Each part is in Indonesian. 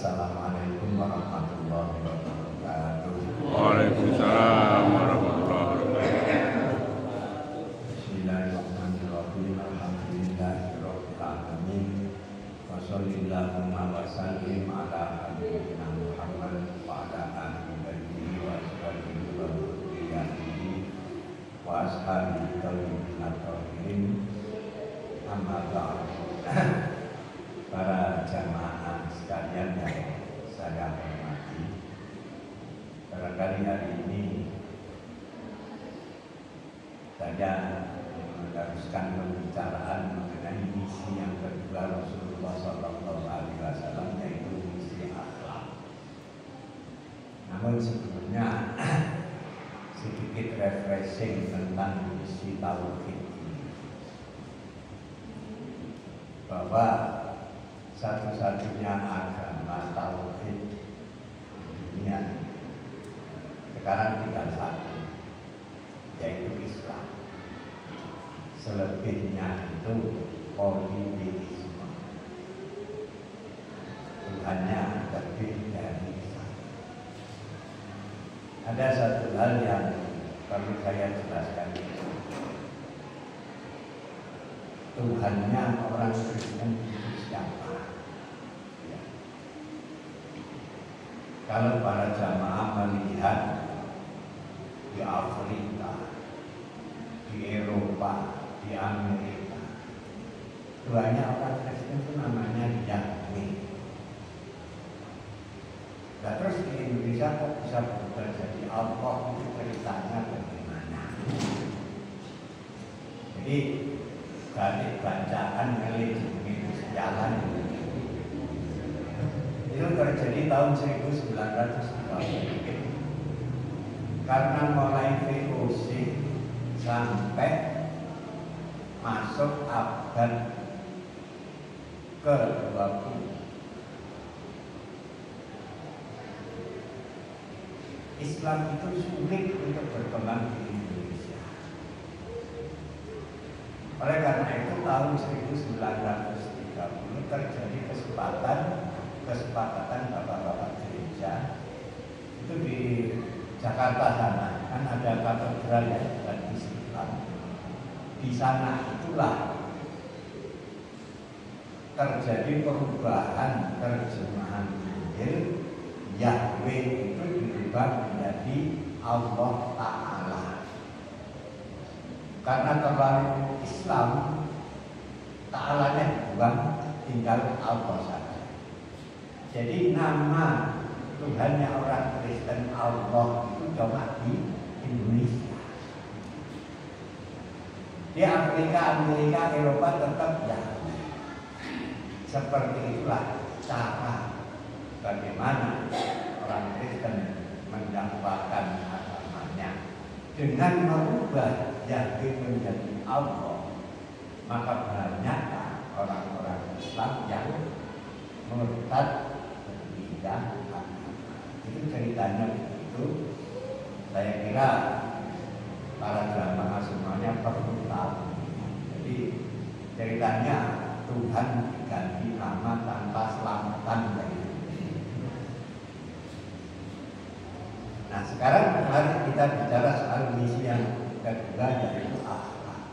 Assalamualaikum warahmatullahi wabarakatuh. Waalaikumsalam warahmatullahi wabarakatuh. Bismillahirrahmanirrahim. Alhamdulillahirabbil alamin. Wa shallallahu wa sallim ala nabiyyina Muhammad wa ala alihi wa sahbihi wa dzurriyyatihi wa ashabihi tabi'in. Amma ba'd. Para jamaah sekalian yang saya hormati, barangkali hari ini saya meneruskan pembicaraan mengenai misi yang kedua Rasulullah SAW, yaitu misi akhlak. Namun sebelumnya sedikit refreshing tentang misi tauhid ini, bahwa satu-satunya agama tauhid di dunia sekarang tinggal satu, yaitu Islam. Selebihnya itu politeisme. Tuhannya lebih dari satu. Ada satu hal yang perlu saya jelaskan. Tuhannya orang Kristen itu siapa? Ya. Kalau para jamaah melihat di Afrika, di Eropa, di Amerika, Tuhannya orang Kristen itu namanya Yahweh. Nah, terus di Indonesia kok bisa berubah jadi Allah? Itu ceritanya bagaimana? Jadi dari bacaan religi jalan itu terjadi tahun 1930 karena mulai VOC sampai masuk abad ke-20 Islam itu sulit untuk berkembang di Indonesia. Oleh karena itu tahun 1930 terjadi kesepakatan bapak-bapak gereja itu di Jakarta sana, kan ada katedral ya, dan Islam. Di sana itulah terjadi perubahan terjemahan Injil. Yahweh itu dirubah menjadi Allah Ta'ala. Karena terlalu Islam, Ta'alanya dibuang, tinggal Allah saja. Jadi nama Tuhannya orang Kristen Allah itu cuma di Indonesia. Di Afrika, Amerika, Eropa tetap Yahweh. Seperti itulah cara bagaimana orang Kristen mendakwakan agamanya. Dengan merubah Yahweh menjadi Allah, maka banyak orang-orang Islam yang murtad berpindah agama. Itu ceritanya begitu. Saya kira para jamaah semuanya perlu tahu. Jadi ceritanya Tuhan diganti nama tanpa selamatan dari itu. Nah, sekarang mari kita bicara soal misi yang kedua, yaitu akhlak.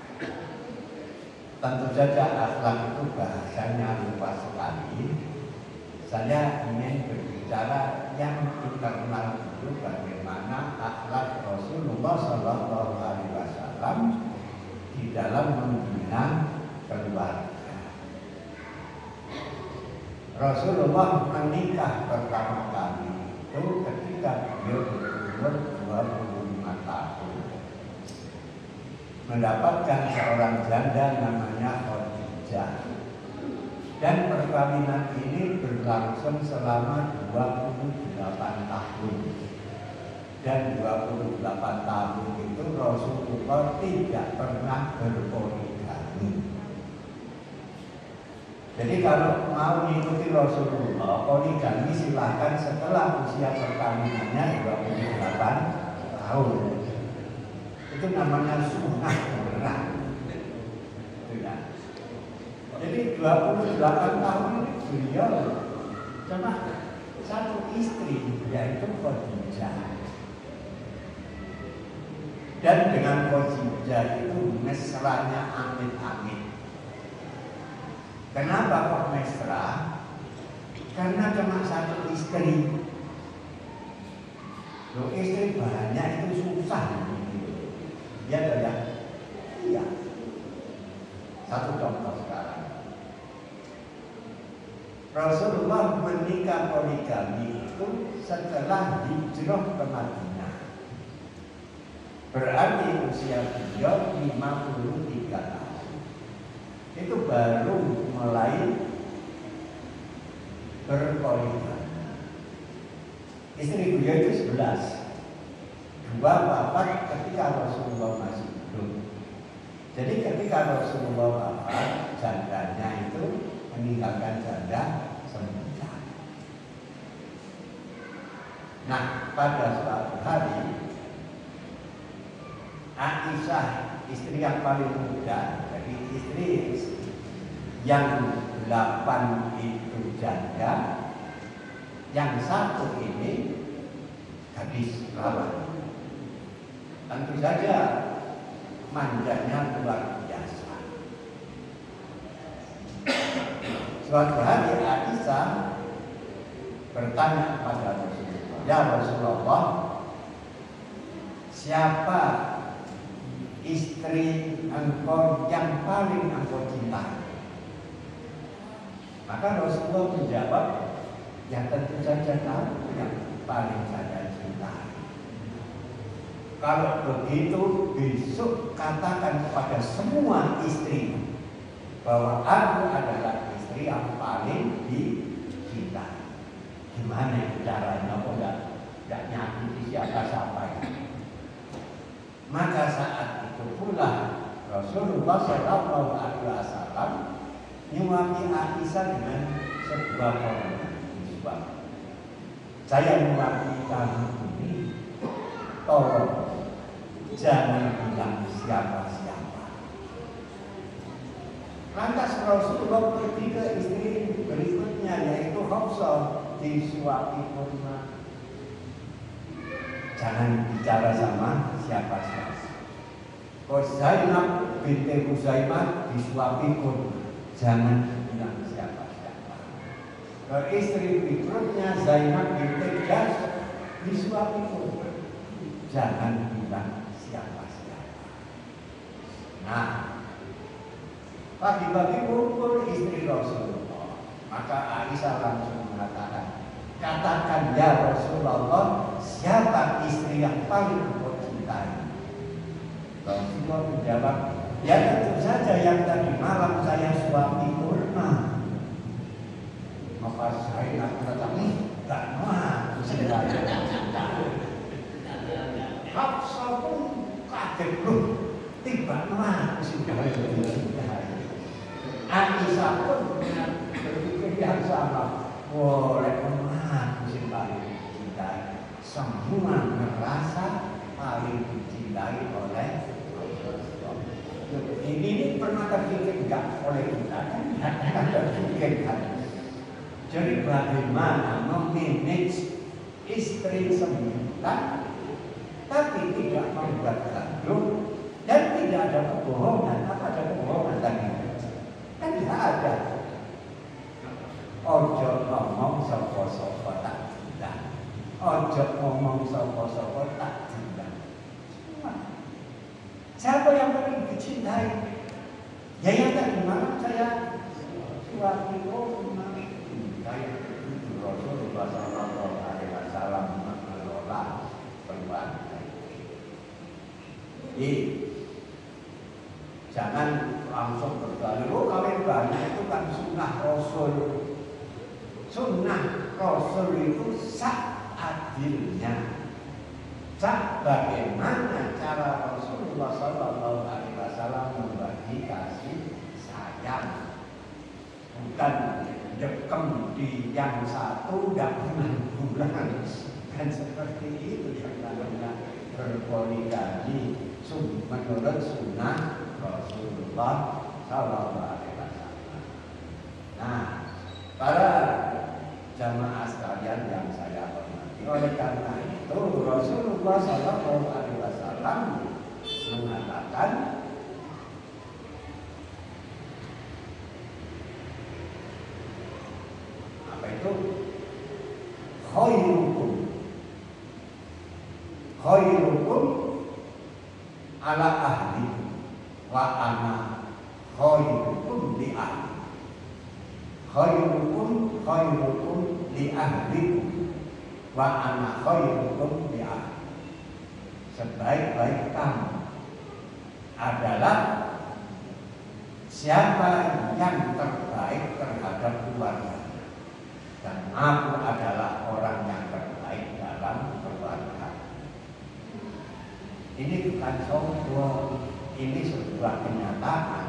Tentu saja akhlak itu bahasanya luas sekali. Saya ingin berbicara yang internal dulu, bagaimana akhlak Rasulullah SAW di dalam membina keluarga. Rasulullah menikah pertama kali itu ketika beliau berumur 25 tahun, mendapatkan seorang janda namanya Khadijah. Dan perkawinan ini berlangsung selama 28 tahun. Dan 28 tahun itu Rasulullah tidak pernah berpoligami. Jadi kalau mau mengikuti Rasulullah, poligami silahkan setelah usia perkawinannya 28 tahun. Itu namanya sunnah berat. Jadi 28 tahun ini beliau cuma istri, yaitu Khadijah. Dan dengan Khadijah itu mesranya amit-amit. Kenapa kok mesra? Karena cuma satu istri. Loh, istri banyak itu susah. Ya tidak? Iya. Satu contoh sekarang. Rasulullah menikah poligami itu setelah hijrah ke Madinah. Berarti usia beliau 53 tahun. Itu baru mulai berpoligami. Istri beliau itu 11. 2 wafat ketika Rasulullah masih hidup. Jadi ketika Rasulullah wafat, jandanya itu meninggalkan janda 9. Nah, pada suatu hari Aisyah, istri yang paling muda, jadi istri yang 8 itu janda, yang 1 ini gadis perawan. Tentu saja manjanya luar biasa. Suatu hari Aisyah bertanya kepada Rasulullah, "Ya Rasulullah, siapa istri engkau yang paling engkau cintai?" Maka Rasulullah menjawab, "Ya tentu saja kamu yang paling saya cintai. Kalau begitu besok katakan kepada semua istri bahwa aku adalah istri yang paling dicintai." Gimana itu caranya? Kok tidak nyakiti siapa-siapa ya? Maka saat itu pula Rasulullah SAW nyuapi Aisyah dengan sebuah permintaan. "Saya nyuapi kamu ini, tolong jangan bilang siapa-siapa." Lantas Rasulullah pergi ke istri berikutnya, yaitu Hafsah, disuapi kurma. Jangan bicara sama siapa-siapa. Zainab binti Huzaimah disuapi kurma. Jangan bilang siapa-siapa. Istri berikutnya Zainab binti Jahsh disuapi kurma. Jangan bilang siapa-siapa. Nah, pagi-pagi kumpul istri Rasulullah. Maka Aisyah langsung mengatakan, "Katakan ya Rasulullah, siapa istri yang paling engkau cintai?" Rasulullah menjawab, "Ya tentu saja yang tadi malam saya suapi kurma." Maka saya berkata, "Gak noah." Hafsah pun kaget, "Loh, tiba noah." Aisyah pun berpikir yang sama, "Boleh noah musim paling dicintai." Semua merasa paling dicintai oleh Rasulullah. Ini pernah terpikir enggak oleh kita? Kan terpikirkan. Jadi bagaimana memanage istri 9 tapi tidak membuat gaduh dan tidak ada kebohongan? Apa ada kebohongan tadi? Kan tidak ada. Ojo ngomong sopo-sopo tak cinta. Ojo ngomong sopo-sopo tak cinta. Siapa yang paling dicintai? Ya yang tadi malam saya suami saya itu Rasulullah SAW mengelola keluarga. Jadi jangan langsung berdalil, "Oh, kawin banyak itu kan sunnah Rasul." Sunnah Rasul itu sak adilnya. Bagaimana cara Rasulullah SAW membagi kasih sayang, bukan dekem di yang satu tidak bulan-bulan, dan seperti itu yang namanya berpoligami menurut sunnah Rasulullah SAW. Nah, para jamaah sekalian yang saya hormati, oleh karena itu Rasulullah SAW mengatakan apa itu? Khairukum ala ahli wa ana khairukum li ahli. Khairukum li ahlikum wa ana khairukum li ahli. Sebaik-baik kamu adalah siapa yang terbaik terhadap keluarga, dan aku adalah orang yang terbaik dalam keluarga. Ini bukan sombong, ini sebuah kenyataan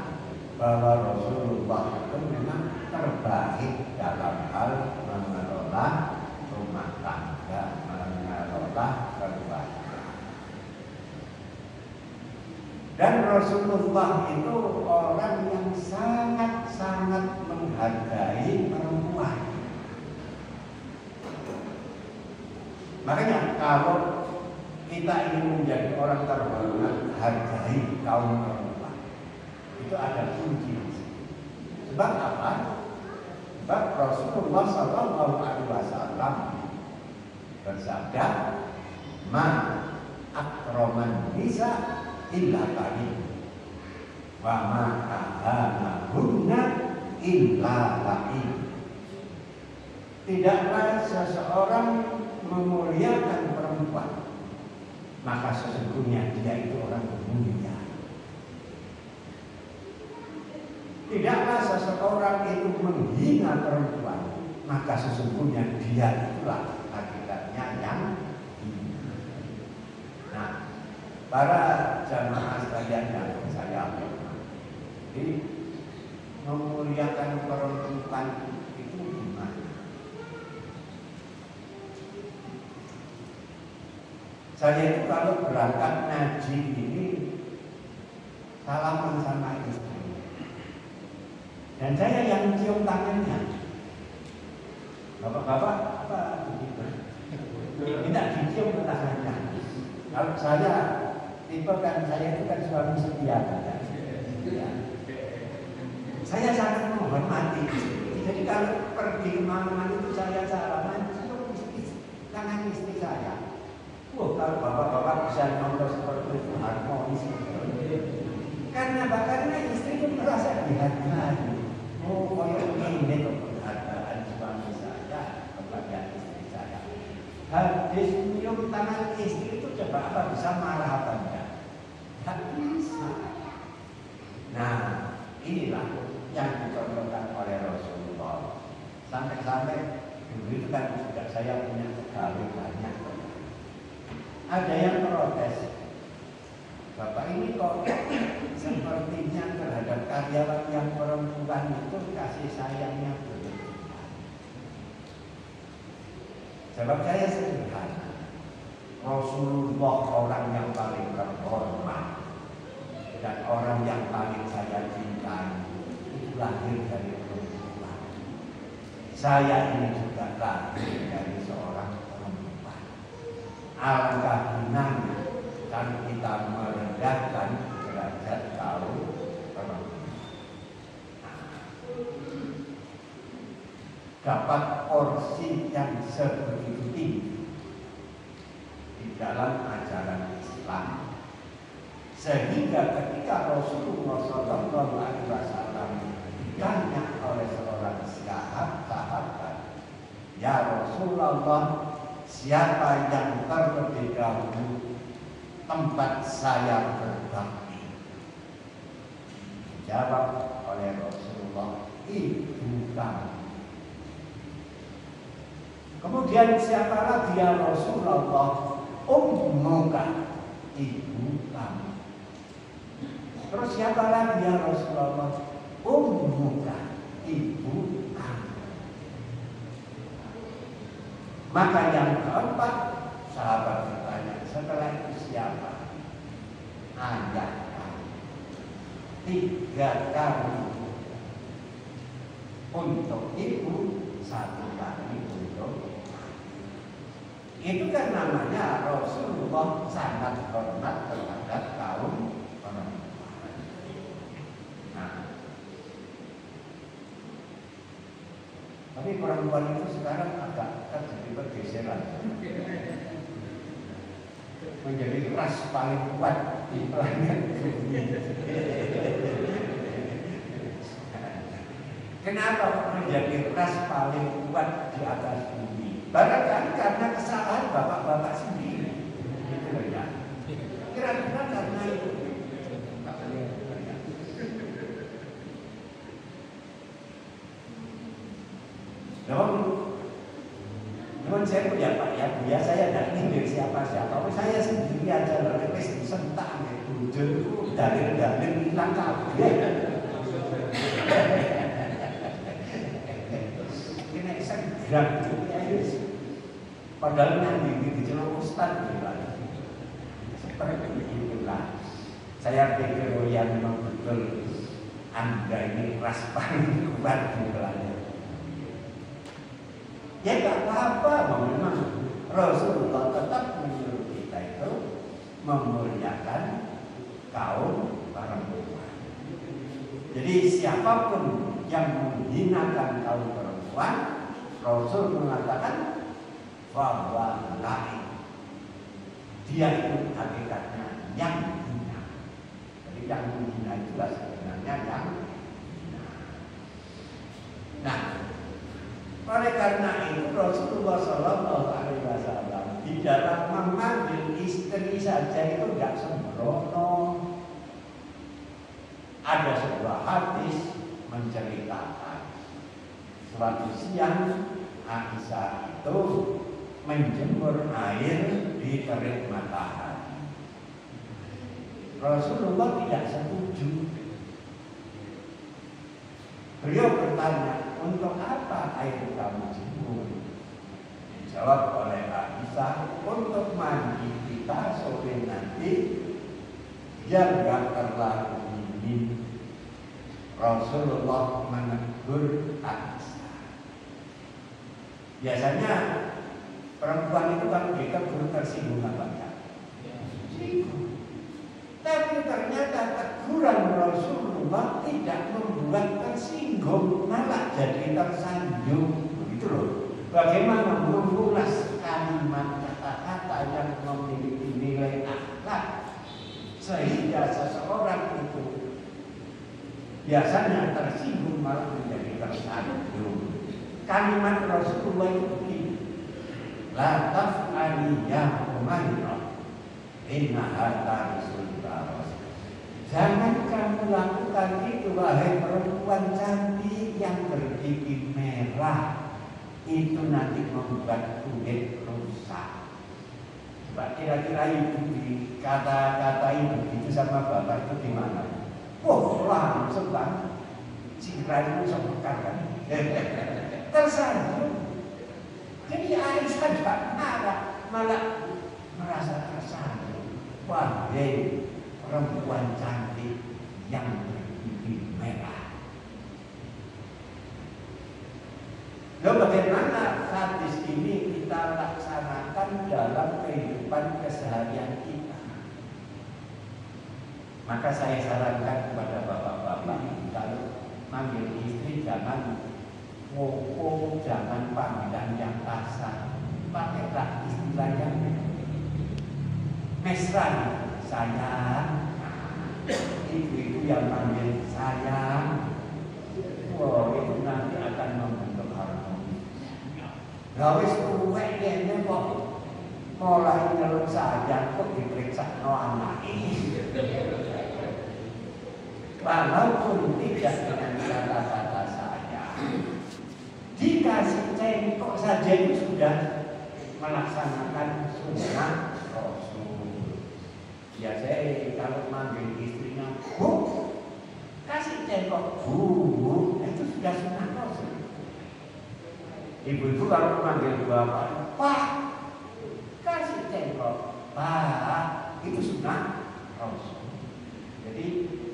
bahwa Rasulullah itu memang terbaik dalam hal mengelola rumah tangga, mengelola keluarga. Dan Rasulullah itu orang yang sangat-sangat menghargai perempuan. Makanya kalau kita ingin menjadi orang terhormat, hargai kaum perempuan. Itu ada kunci. Sebab apa? Sebab Rasulullah SAW bersabda, "Ma akraman nisa illa karim, wa ma ahanahunna illa lain." Tidaklah seseorang memuliakan perempuan, maka sesungguhnya dia itu orang mulia. Tidaklah seseorang itu menghina perempuan, maka sesungguhnya dia itulah hakikatnya yang hina. Nah, para jamaah sekalian yang saya hormati, memuliakan perempuan itu gimana? Saya itu kalau berangkat ngaji ini salaman sama istri, dan saya yang cium tangannya. Bapak-bapak apa begitu? Tidak dicium tangannya. Kalau saya tipe kan, saya itu kan suami setia kan? Ya. Saya sangat menghormati. Jadi kalau pergi kemana-mana itu saya salaman cium tangan istri saya. Wah, kalau bapak-bapak bisa nonton seperti itu harmonis. Karena istri itu merasa dihargai. Oh, ini penghargaan suami saya kepada istri saya. Habis nyium tangan istri itu coba apa bisa marah apa enggak? Tak bisa. Nah, inilah yang dicontohkan oleh Rasulullah. Sampai-sampai dulu itu kan juga saya punya pegawai banyak. Ada yang protes, Bapak ini kok sepertinya terhadap karyawan yang perempuan itu kasih sayangnya berlebihan. Sebab saya sederhana, Rasulullah orang yang paling terhormat dan orang yang paling saya cintai itu lahir dari perempuan. Saya ini juga lahir dari seorang perempuan. Alangkah hinanya kan kita merendahkan derajat kaum perempuan. Dapat porsi yang sebegitu tinggi di dalam ajaran Islam, sehingga ketika Rasulullah SAW ditanya oleh seorang sahabat, "Ya Rasulullah, siapa yang terlebih dahulu tempat saya berbakti?" Dijawab oleh Rasulullah, "Ibu kamu." Kemudian siapa lagi ya Rasulullah? Ummuka, ibu kamu. Terus siapa lagi ya Rasulullah? Ummuka, ibu kamu. Maka yang keempat, sahabat bertanya, setelah itu siapa? Ayah kamu. 3 kali untuk ibu, 1 kali untuk Itu kan namanya Rasulullah sangat hormat terhadap kaum perempuan. Nah, tapi perempuan itu sekarang agak terjadi pergeseran, menjadi ras paling kuat di planet bumi. Kenapa menjadi ras paling kuat di atas bumi? Barangkali karena kesalahan bapak-bapak sendiri. Itu loh ya. Kira-kira karena itu. Namun saya punya Pak ya, saya tidak ingin siapa-siapa. Saya sendiri aja lepas disentak itu, dalil-dalil hilang kabeh. Ini saya gerak padahal nanti di celok Ustaz bilang seperti itulah. Saya pikir yang memang betul Anda ini ras paling kuat di planet. Ya tak apa-apa, memang Rasulullah tetap menyuruh kita itu memuliakan kaum perempuan. Jadi siapapun yang menghinakan kaum perempuan, Rasul mengatakan bahwa lain dia itu hakikatnya yang hina. Jadi yang menghina itulah sebenarnya yang hina. Nah, oleh karena itu Rasulullah SAW di dalam memanggil istri saja itu tidak sembrono. Ada sebuah hadis menceritakan suatu siang Aisyah itu menjemur air di terik matahari. Rasulullah tidak setuju. Beliau bertanya, untuk apa air kamu jemur? Dijawab oleh Aisyah, untuk mandi kita sore nanti biar nggak terlalu dingin. Rasulullah menegur Aisyah. Biasanya perempuan itu kan ditegur tersinggung apa enggak? Tapi ternyata teguran Rasulullah tidak membuat tersinggung, malah jadi tersanjung. Begitu loh. Bagaimana mengulas kalimat kata-kata yang memiliki nilai akhlak sehingga seseorang itu biasanya tersinggung malah menjadi tersanjung. Kalimat Rasulullah itu begini, la taf'ali ya Umairah innaha tarisul baros. Jangan kamu lakukan itu wahai perempuan cantik yang bergigi merah, itu nanti membuat kulit rusak. Coba kira-kira ibu di kata-katain begitu sama bapak itu gimana? Oh langsung bang, cingkrai itu semekar kan? Tersanjung. Jadi Aisyah tidak marah, malah merasa tersanjung. Wahai perempuan cantik yang bergigi merah. Lalu bagaimana hadis ini kita laksanakan dalam kehidupan keseharian kita? Maka saya sarankan kepada bapak-bapak, kalau manggil istri jangan ngomong, jangan panggilan yang kasar, pakailah istilah yang mesra. Sayang, ibu-ibu yang panggil sayang, wow, itu nanti akan membentuk harmoni. Gawis tuwek dene kok mulai nyeluk sayang kok diperiksa no anak ini. Walaupun tidak dengan kata-kata sayang, dikasih cengkok saja itu sudah melaksanakan sunnah Rasul. Ya saya kalau manggil istrinya, Bu, kasih cengkok, Bu, itu sudah sunnah Rasul. Ibu-ibu kalau manggil bapak, Pak, kasih cengkok, Pak, itu sunnah Rasul. Jadi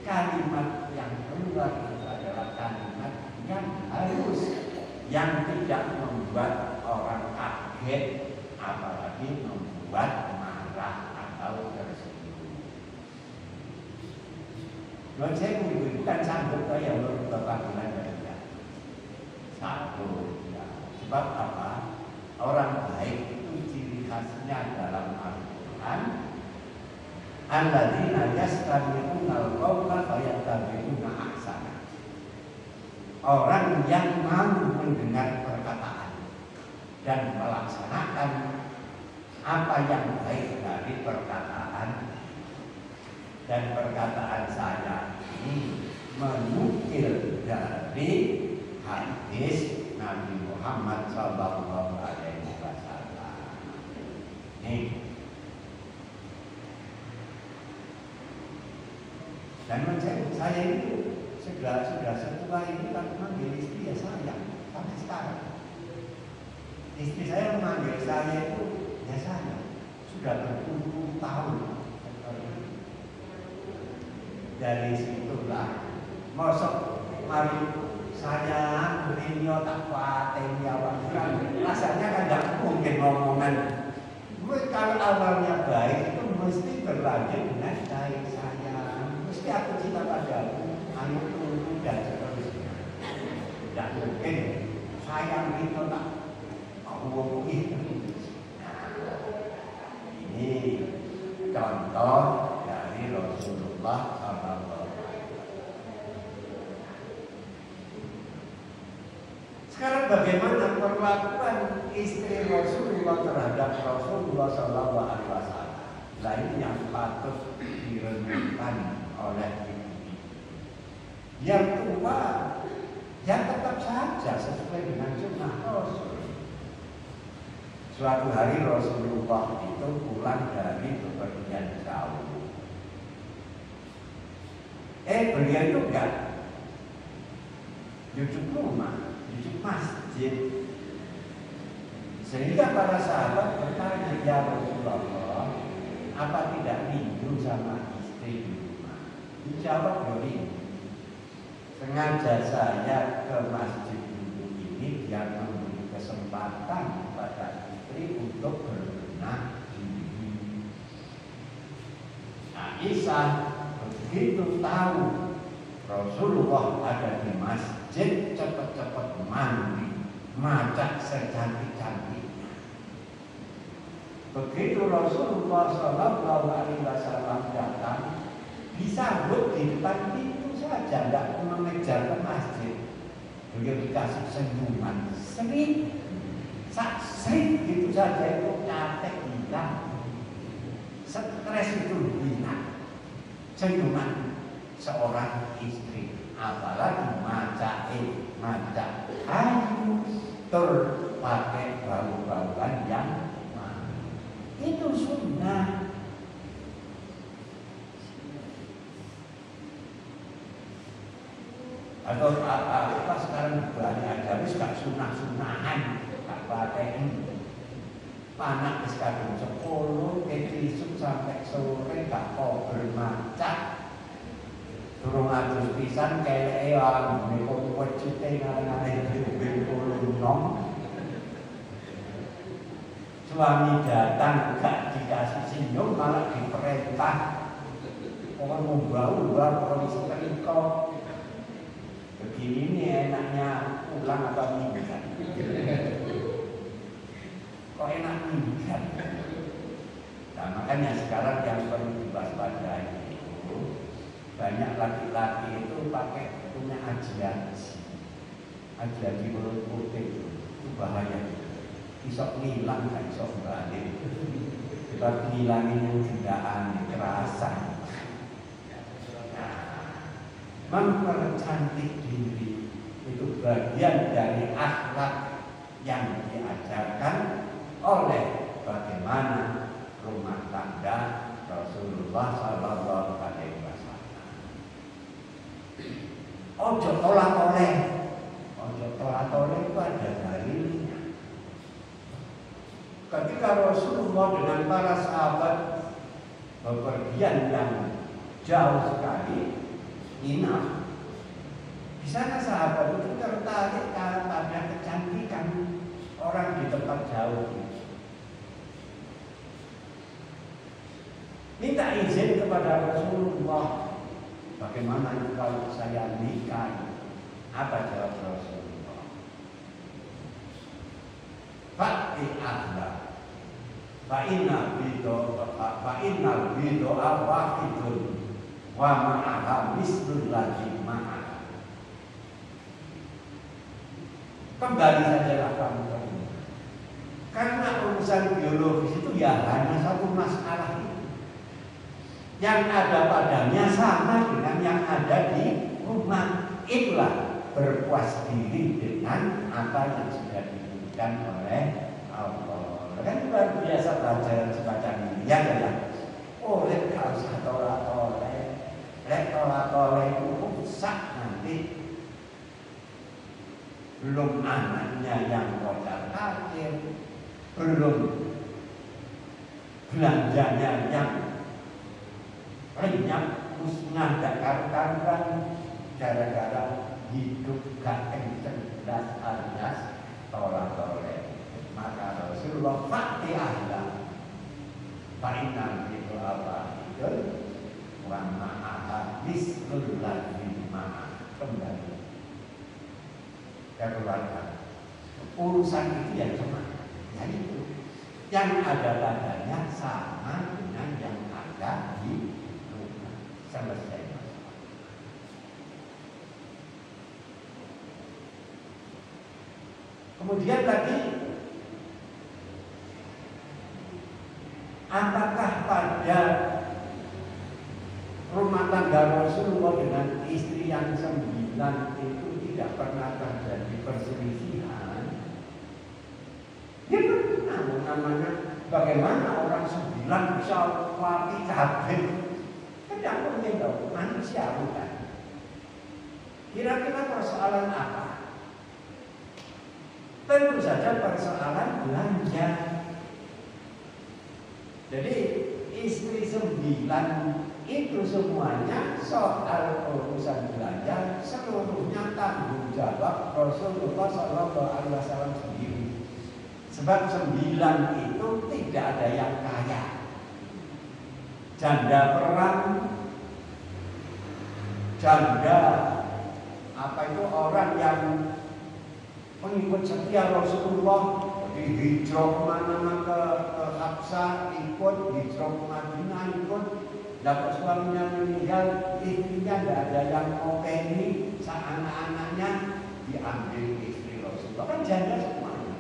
kalimat yang keluar itu adalah kalimat yang halus, yang tidak membuat orang kaget apalagi membuat marah atau tersinggung. Non saya bukan sanggup yang beberapa bulan saja. Satu, ya. Sebab apa? Orang baik itu ciri khasnya dalam Al-Quran. Alladzina yastami'una al-qawla fayattabi'una ahsana. Orang yang mau mendengar perkataan dan melaksanakan apa yang baik dari perkataan, dan perkataan saya ini menukil dari hadis Nabi Muhammad Sallallahu Alaihi Wasallam. Nih, dan saya itu sudah setua ini kan memanggil istri ya sayang sampai sekarang. Istri saya memanggil saya itu ya sayang sudah berpuluh tahun. Dari situlah mosok mari saya berinyo tak paten ya rasanya kan tidak mungkin ngomongan. Kalau awalnya baik itu mesti berlanjut dengan baik sayang, mesti aku cinta padamu, ayo tunggu dan seterusnya. Tidak mungkin sayang itu tak ngomong itu. Ini contoh dari Rasulullah SAW. Sekarang bagaimana perlakuan istri Rasulullah terhadap Rasulullah SAW? Nah ini yang patut direnungkan oleh ibu. Yang tua, yang tetap saja sesuai dengan sunnah Rasul. Suatu hari Rasulullah itu pulang dari bepergian jauh. Beliau itu enggak duduk rumah, duduk masjid. Sehingga para sahabat bertanya, ya Rasulullah, apa tidak rindu sama istri di rumah? Dijawab, rindu. Sengaja saya ke masjid dulu ini biar memberi kesempatan kepada istri untuk berbenah diri. Aisyah begitu tahu Rasulullah ada di masjid, cepat-cepat mandi, macak secantik-cantiknya. Begitu Rasulullah SAW datang, disambut di depan pintu saja, tidak mengejar ke masjid. Beliau dikasih senyuman, sering gitu saja itu capek hilang, stres itu hilang. Senyuman seorang istri, apalagi macak ayu pakai bau-bauan yang itu sunnah. Atau apa sekarang banyak habis gak sunah-sunahan gak pakai ini. Panak wis kadung 10 esuk sampai sore gak kok bermacak. Durung atus pisan keleke anggone kok wecute ngarang-arang dibengkulung. Suami datang gak dikasih senyum malah diperintah. Orang mau bau polisi terikot. Begini nih enaknya pulang atau minggat. Kok enak minggat? Nah makanya sekarang yang perlu diwaspadai itu banyak laki-laki itu punya aji mulut putih itu bahaya. Isok ngilang kan isok balik. Sebab ngilangin yang gendaan kerasan. Mempercantik diri itu bagian dari akhlak yang diajarkan oleh bagaimana rumah tangga Rasulullah Sallallahu Alaihi Wasallam. Ojo tolak-toleh itu ada dalilnya. Ketika Rasulullah dengan para sahabat bepergian yang jauh sekali, Ina, di sana sahabat itu tertarik pada kecantikan orang di tempat jauh. minta izin kepada Rasulullah. Bagaimana kalau saya nikah? Apa jawab Rasulullah? Fa'ti ahla fa'inna bido awakidun wa ma'aha mislul ladhi ma'aha. Kembali sajalah kamu. Karena urusan biologis itu ya hanya satu masalah itu. Yang ada padanya sama dengan yang ada di rumah. Itulah berpuas diri dengan apa yang sudah diberikan oleh Allah. Kan luar biasa pelajaran semacam ini. Ya. Oh, gak usah tolak-tolak. Tolak-tolak itu rusak nanti. Belum anaknya yang kocar kacir, belum belanjanya yang lenyap, musnah, gak karuan, gara-gara hidup gak kenceng alias tolak-tolak. Maka Rasulullah fa'ti ahla fa'inna itu apa itu wa ma'aha mislul ladhi ma'a. Kembali keluarga. Urusan itu yang cuma ya itu. Yang ada padanya sama dengan yang ada di rumah. Selesai. Kemudian lagi, apakah pada rumah tangga Rasulullah dengan istri yang 9 itu tidak pernah terjadi perselisihan? Ya pernah, namanya bagaimana orang 9 bisa mati kabeh? Tidak mungkin dong, manusia bukan. Kira-kira persoalan apa? Tentu saja persoalan belanja. Jadi istri 9 itu semuanya soal urusan belanja seluruhnya tanggung jawab Rasulullah SAW sendiri. Sebab 9 itu tidak ada yang kaya. Janda perang, janda apa itu orang yang pengikut setia Rasulullah, hijrah kemana-mana ke Aqsa ikut, hijrah ke Madinah ikut. Dapat suaminya meninggal, istrinya tidak ada yang openi, anak-anaknya diambil istri Rasulullah. Kan janda semuanya.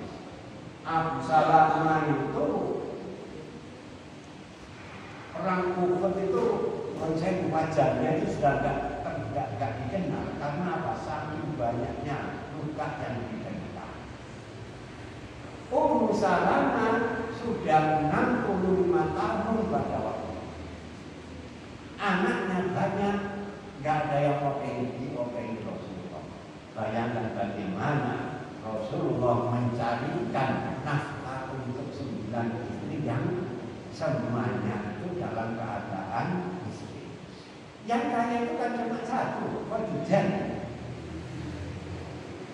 Abu Salamah itu perang Uhud itu konsep wajahnya itu sudah tidak dikenal karena apa? Saking banyaknya luka yang dikenal. Ummu Salamah sudah 65 tahun pada waktu. Anaknya banyak, nggak ada yang openi Rasulullah. Bayangkan bagaimana Rasulullah mencarikan nafkah untuk 9 istri yang semuanya itu dalam keadaan istri. Yang kaya itu kan cuma satu, Khadijah.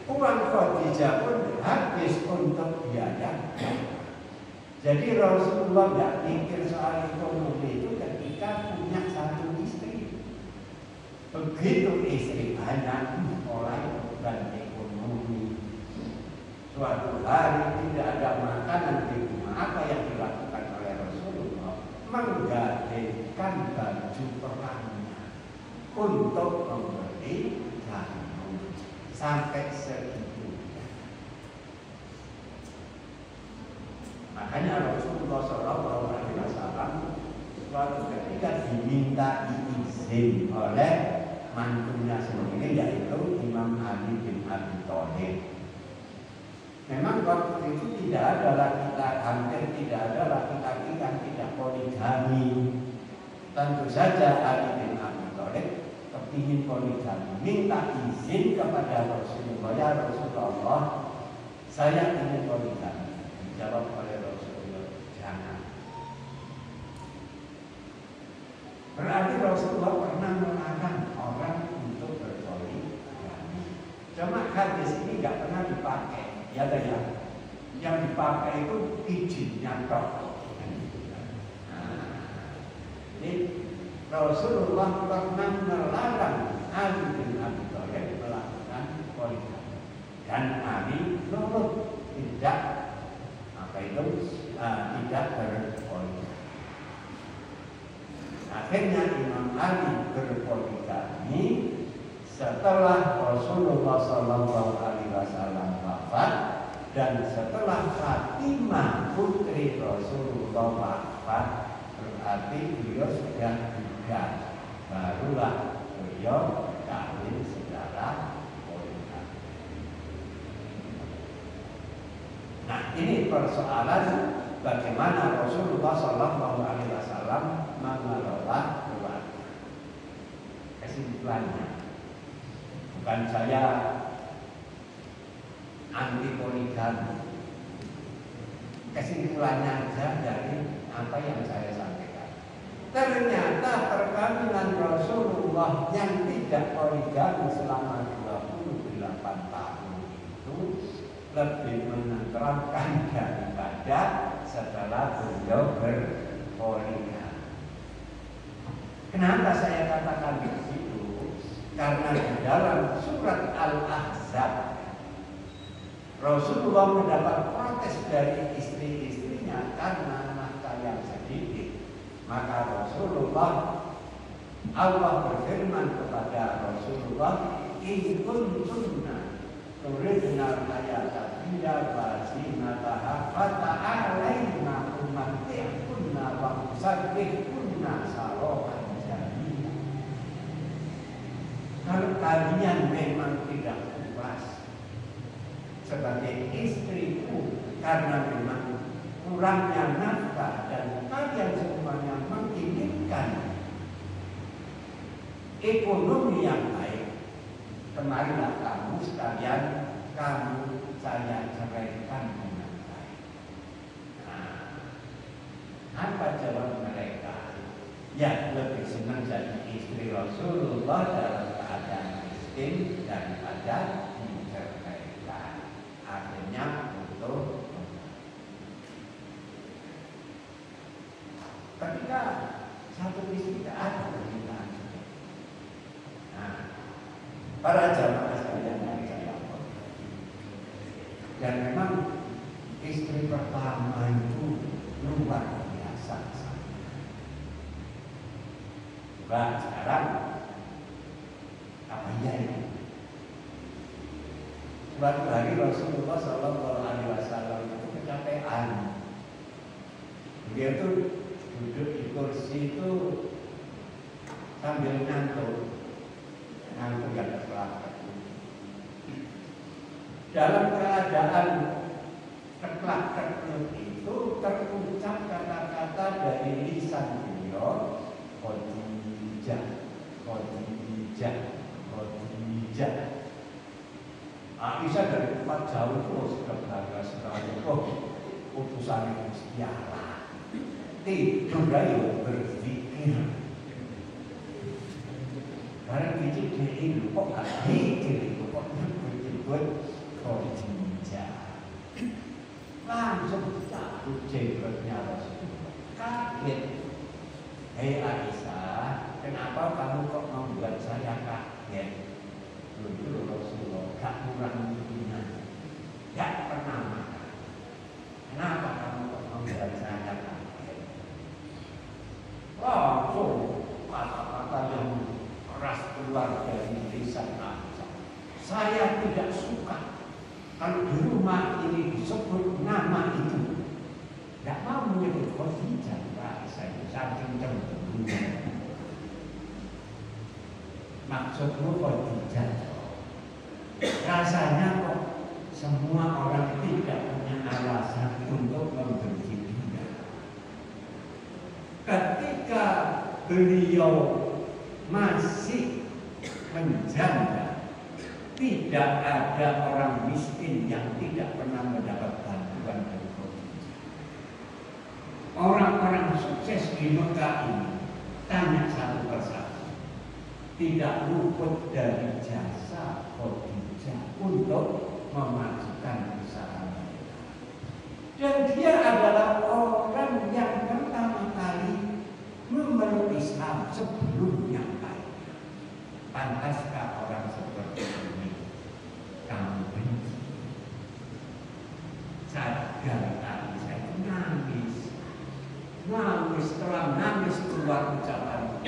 Uang Khadijah pun habis untuk biaya. Jadi Rasulullah nggak mikir soal ekonomi itu ketika punya satu istri. Begitu istri banyak, mulai beban ekonomi. Suatu hari tidak ada makanan di rumah. Apa yang dilakukan oleh Rasulullah? Menggadaikan baju perangnya untuk memberi jamu sampai segitu. Makanya Rasulullah SAW suatu ketika diminta izin oleh mantunya sendiri, yaitu Imam Ali bin Abi Thalib. Memang waktu itu tidak ada laki-laki, hampir tidak ada laki-laki yang tidak poligami. Tentu saja Ali bin Abi Thalib kepingin poligami, minta izin kepada Rasulullah, ya Rasulullah, saya ingin poligami. Dijawab oleh Rasulullah, jangan. Berarti Rasulullah pernah melarang orang untuk berpoligami. Cuma hadis ini nggak pernah dipakai. Ya kan? Yang dipakai itu izinnya tok. ini Rasulullah pernah melarang Ali bin Abi Thalib melakukan poligami dan Ali nurut tidak tidak berpoligami. Akhirnya Imam Ali berpoligami setelah Rasulullah SAW wafat dan setelah Fatimah putri Rasulullah wafat, berarti beliau sudah tiga, barulah beliau kawin secara poligami. Nah, ini persoalan bagaimana Rasulullah SAW mengelola keluarga. Kesimpulannya, bukan saya anti poligami. Kesimpulannya aja dari apa yang saya sampaikan. Ternyata perkawinan Rasulullah yang tidak poligami selama 28 tahun itu lebih menenteramkan daripada setelah beliau berpoligami. Kenapa saya katakan begitu? Karena di dalam surat Al-Ahzab Rasulullah mendapat protes dari istri-istrinya karena nafkah yang sedikit. Maka Allah berfirman kepada Rasulullah, "In kuntunna turidna al-hayata dunya wa zinataha fata'alaina ummatikunna wa usarrihkunna sarahan jamila." Kalau kalian memang tidak puas sebagai istriku karena memang kurangnya nafkah dan kalian semuanya menginginkan ekonomi yang baik, kemarilah kamu sekalian saya ceraikan dengan baik. Nah, apa jawab mereka? Ya, lebih senang jadi istri Rasulullah dalam keadaan miskin daripada diceraikan. Akhirnya untuk ketika satu istri tidak ada permintaan. Nah, para jamaah sekalian yang saya hormati, dan memang istri pertama itu luar biasa. Coba sekarang apa iya ini? Suatu hari Rasulullah SAW itu kecapean. Dia tuh duduk di kursi itu sambil ngantuk yang telah. Dalam keadaan teklak-tekluk itu terucap kata-kata dari lisan beliau, Khadijah. Aisyah dari tempat jauh terus kebahagiaan sekali. Utusan Gusti Allah. Tidur ayo berpikir. Barang biji dia kok gak pikir itu kok nyebut Khadijah. Langsung jatuh jenggotnya Rasulullah. Kaget. Hei Aisyah, kenapa kamu kok membuat saya kaget? Dulu Rasulullah gak kurang hubungan, gak pernah makan. Kenapa kamu kok membuat saya kaget? Langsung kata-kata yang keras keluar dari lisan Aisyah. Saya tidak suka kalau di rumah ini disebut nama itu. Gak mau menyebut Khadijah. Saya saking cemburu. Maksudmu Khadijah? Rasanya kok semua orang tidak punya alasan untuk membenci dia. Ketika beliau masih menjanda, tidak ada orang miskin yang tidak pernah mendapat bantuan dari Khadijah. Orang-orang sukses di Mekah ini, tanya satu persatu, tidak luput dari jasa Khadijah untuk memajukan usaha mereka. Dan dia adalah orang yang pertama kali memeluk nangis, setelah nangis keluar ucapan,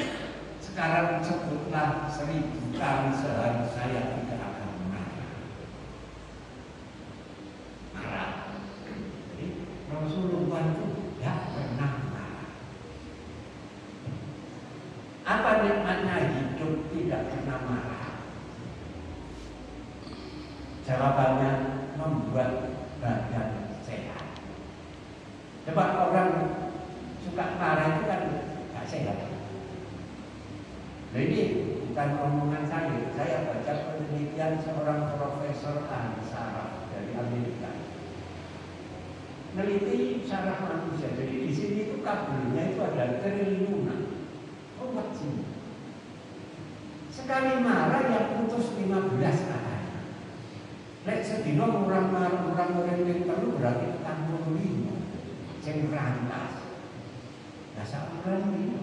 sekarang sebutlah 1000 kali sehari saya tidak akan marah. Jadi Rasulullah itu tidak pernah marah. Apa nikmatnya hidup tidak pernah marah? Jawabannya membuat badan sehat. Coba orang suka marah itu kan gak sehat. Nah ini bukan omongan saya baca penelitian seorang profesor ahli saraf dari Amerika. Meneliti saraf manusia. Jadi di sini itu kabelnya itu ada triliunan. Obat sini. Sekali marah yang putus 15 kali. Lek sedina orang yang perlu berarti 65 sing rantas. Nah sakuran ini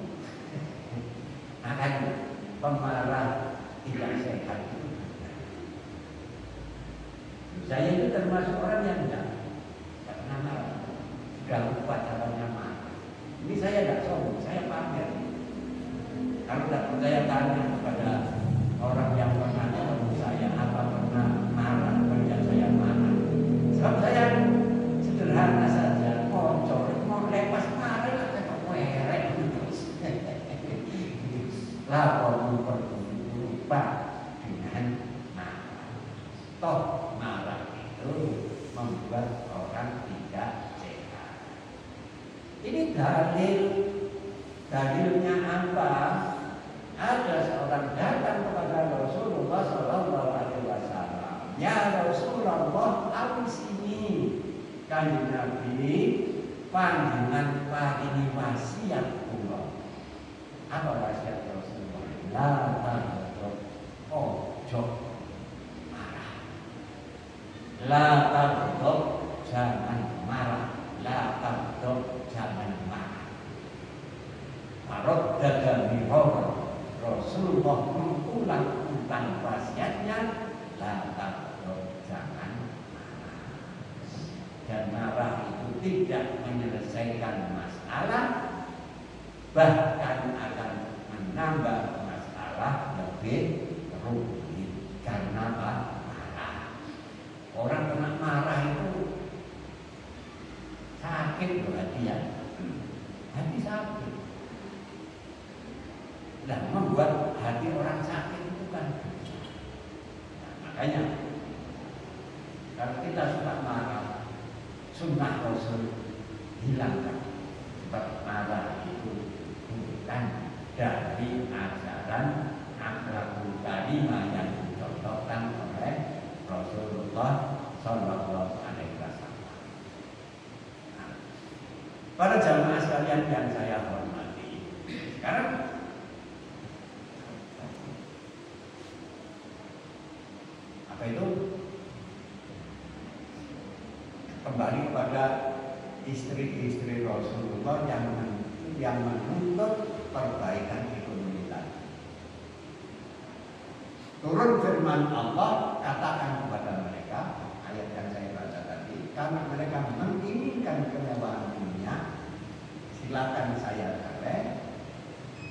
makanya pemarah tidak sehat itu. Saya itu termasuk orang yang tidak pernah marah, sudah lupa caranya marah. Ini saya tidak sombong, saya pamer. Kalau tidak percaya tanya kepada orang yang pernah ketemu saya apa pernah marah, kerja saya marah. Sebab saya sederhana saja, mau lepas marah atau merek terus. Lapor lupa dengan marah. Toh marah itu membuat orang tidak sehat. Ini dalilnya apa? Ada seorang datang kepada Rasulullah SAW. Ya Rasulullah, awis ini kanjeng Nabi panjenengan paringi wasiat kula. Apa wasiat Rasulullah? La taghdab, ojo marah. La taghdab, jangan marah. La taghdab, jangan marah. Faradda mirara. Rasulullah mengulang-ulang wasiatnya, la taghdab, jangan marah. Dan marah itu tidak menyelesaikan masalah, bahkan akan menambah masalah lebih rumit. Karena apa? Marah. Orang kena marah itu sakit berarti ya. Hati sakit. Dan membuat hati orang sakit itu kan. Nah, makanya kalau kita suka marah, sunnah Rasul hilangkan. Sebab marah itu bukan dari ajaran akhlakul karimah yang dicontohkan oleh Rasulullah Sallallahu Alaihi Wasallam. Nah, para jamaah sekalian yang saya hormati, sekarang apa itu? Kembali kepada istri-istri Rasulullah yang menuntut perbaikan ekonomi tadi. Turun firman Allah, katakan kepada mereka, ayat yang saya baca tadi, karena mereka menginginkan kemewahan dunia, silakan saya boleh,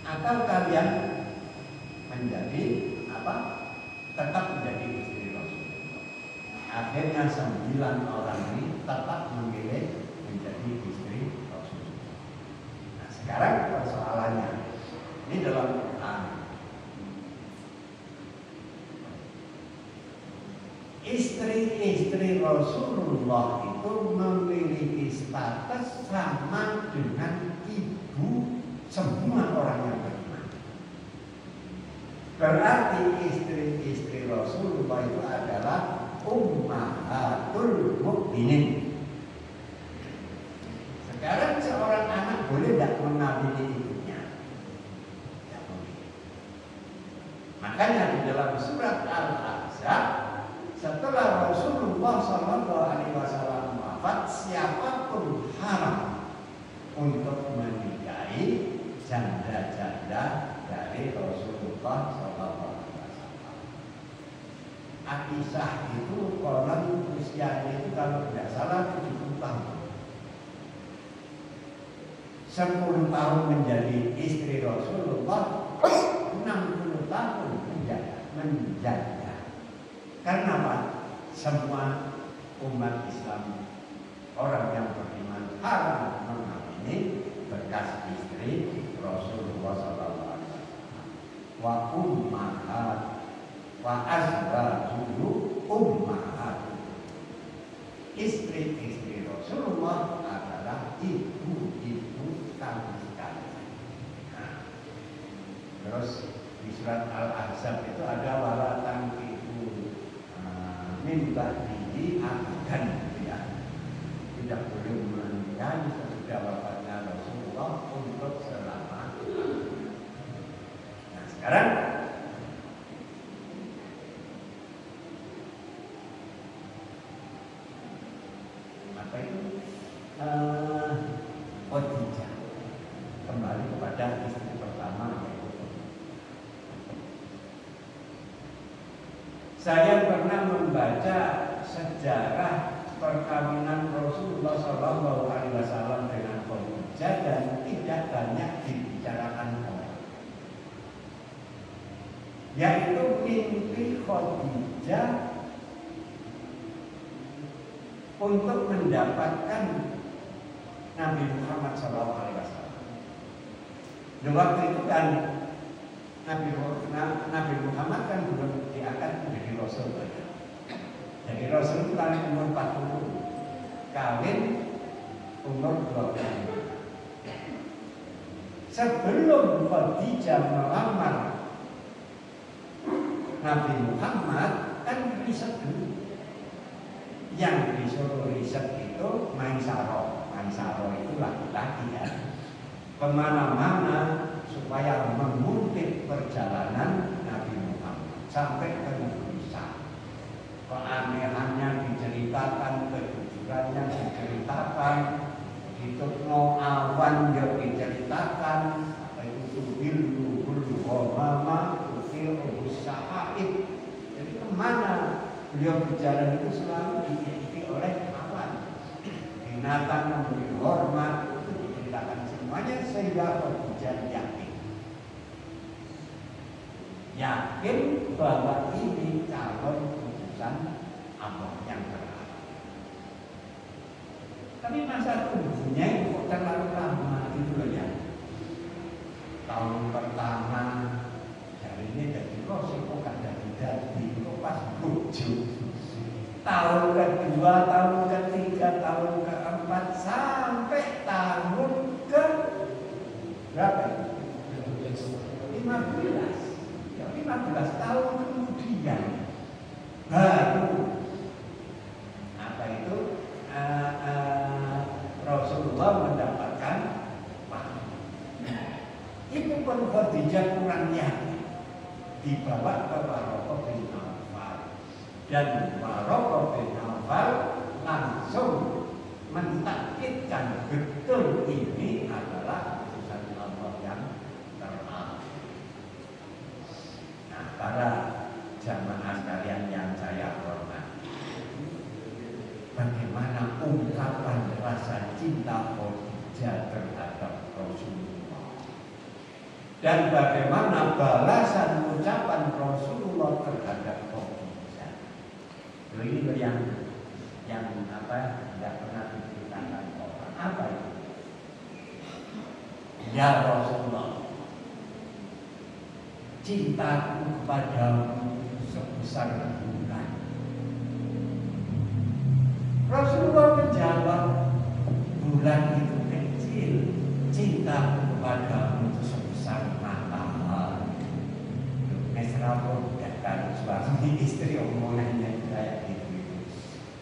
atau kalian menjadi apa? Tetap menjadi istri Rasulullah. Akhirnya 9 orang ini tetap memilih menjadi istri Rasulullah. Nah, sekarang persoalannya ini dalam Quran. Istri-istri Rasulullah itu memiliki status sama dengan ibu semua orang yang beriman. Berarti istri-istri Rasulullah itu adalah ummahatul mukminin. Sekarang seorang anak boleh tidak mengawini ibunya? Tidak boleh. Makanya di dalam surat Al-Ahzab, setelah Rasulullah SAW wafat, siapapun haram untuk menikahi janda-janda dari Rasulullah SAW. Aisyah itu konon usianya itu kalau tidak salah 70 tahun. 10 tahun menjadi istri Rasulullah, 60 tahun menjaga. Karena apa? Semua umat Islam, orang yang beriman haram mengawini bekas istri Rasulullah SAW. Wa ummahat wa azwajuhu ummahat. Istri-istri Rasulullah adalah ibu-ibu kami sekalian. Nah, terus di surat Al-Ahzab itu ada wala tankihu min ba'dihi abadan, gitu ya. Tidak boleh menikahi sesudah wafatnya Rasulullah untuk selama. Nah, sekarang apa itu? Khadijah kembali kepada istri pertama. Saya pernah membaca sejarah perkawinan Rasulullah SAW dengan Khadijah dan tidak banyak dibicarakan orang. Yaitu mimpi Khadijah untuk mendapatkan Nabi Muhammad SAW. Di waktu itu kan Nabi Muhammad kan belum diangkat menjadi Rasul. Jadi Rasul itu kan umur 40, kawin umur 25. Sebelum Khadijah melamar Nabi Muhammad kan riset dulu. Yang disuruh riset itu Maisarah. Maisarah itu laki-laki ya. Kemana-mana supaya menguntit perjalanan Nabi Muhammad sampai ke negeri Syam. Keanehannya diceritakan, kejujurannya diceritakan, itu mau awan dia diceritakan, apa itu bilu mama ukil usahaid. Jadi kemana beliau berjalan itu selalu diikuti oleh awan. Binatang memberi hormat itu diceritakan semuanya sehingga Khadijah yakin bahwa ini calon utusan Allah yang terakhir. Tapi masa tunggunya itu kok terlalu lama gitu loh ya. Tahun pertama hari ini jadi Rasul kok ada jadi kok pas bujuk. Tahun kedua, tahun ketiga, tahun keempat sampai tahun ke berapa? 15 tahun kemudian baru apa itu Rasulullah mendapatkan wahyu. Itu pun Khadijah kurang yakin, dibawa ke Waraqah bin Nawfal dan Waraqah bin Nawfal langsung mentakkidkan betul ini adalah utusan Allah yang terakhir. Nah, para jamaah sekalian yang saya hormati, bagaimana ungkapan rasa cinta Khadijah terhadap Rasulullah dan bagaimana balasan ucapan Rasulullah terhadap Khadijah. Ini yang apa tidak pernah diceritakan orang. Apa itu? Ya Rasulullah, cintaku kepadamu sebesar bulan. Rasulullah menjawab, bulan itu kecil, cintaku kepadamu itu sebesar matahari. Mesra bukan suami istri omongannya kayak gitu.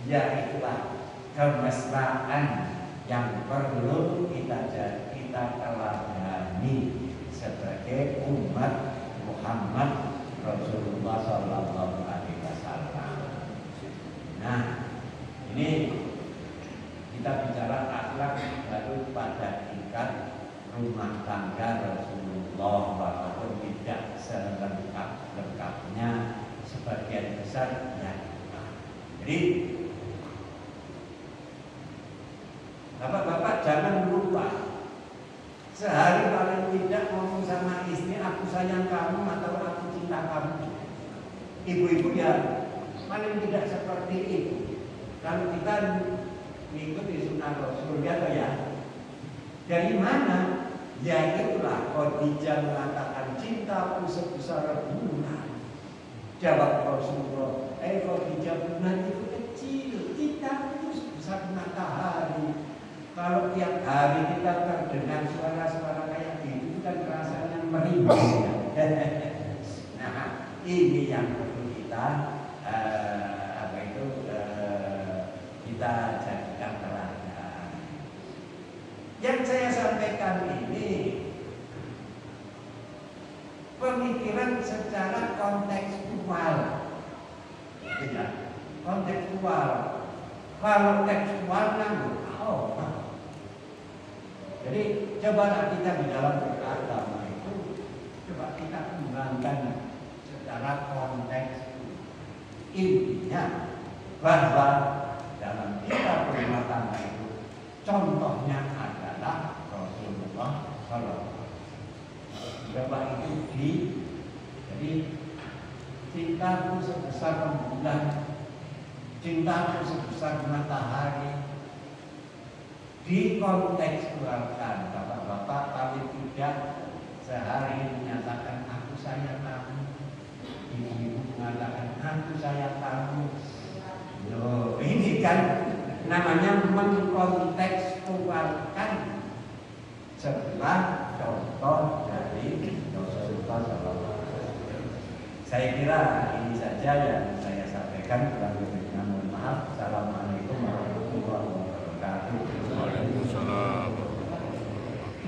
Ya itulah kemesraan yang perlu kita teladani sebagai umat Muhammad Rasulullah Sallallahu Alaihi Wasallam. Nah, ini kita bicara akhlak baru pada tingkat rumah tangga Rasulullah, walaupun tidak selengkap-lengkapnya, sebagian besar ya. Jadi Bapak-bapak jangan lupa Sehari paling tidak ngomong sama istri, aku sayang kamu atau aku cinta kamu. Ibu-ibu ya paling tidak seperti itu. Kalau kita mengikuti sunnah Rasul ya, dari mana? Ya itulah Khadijah mengatakan cintaku sebesar bulan. Jawab Rasulullah, Khadijah, bulan itu kecil, cintaku itu sebesar matahari. Kalau tiap hari kita terdengar suara-suara kayak gitu kan rasanya merinding. Nah, ini yang perlu kita kita jadikan teladan. Yang saya sampaikan ini pemikiran secara kontekstual, ya, kontekstual. Kalau tekstual jadi cobalah kita di dalam beragama itu coba kita kembangkan secara konteks. Intinya bahwa dalam kita berumah tangga itu contohnya adalah Rasulullah SAW. Coba itu jadi cintaku sebesar rembulan, cintaku sebesar matahari. Dikontekstualkan, bapak-bapak paling tidak sehari menyatakan aku sayang kamu, ibu-ibu mengatakan aku sayang kamu. Loh, ini kan namanya mengkontekstualkan sebuah contoh dari Rasulullah SAW. Saya kira ini saja yang saya sampaikan. Kurang lebihnya mohon maaf. Assalamualaikum.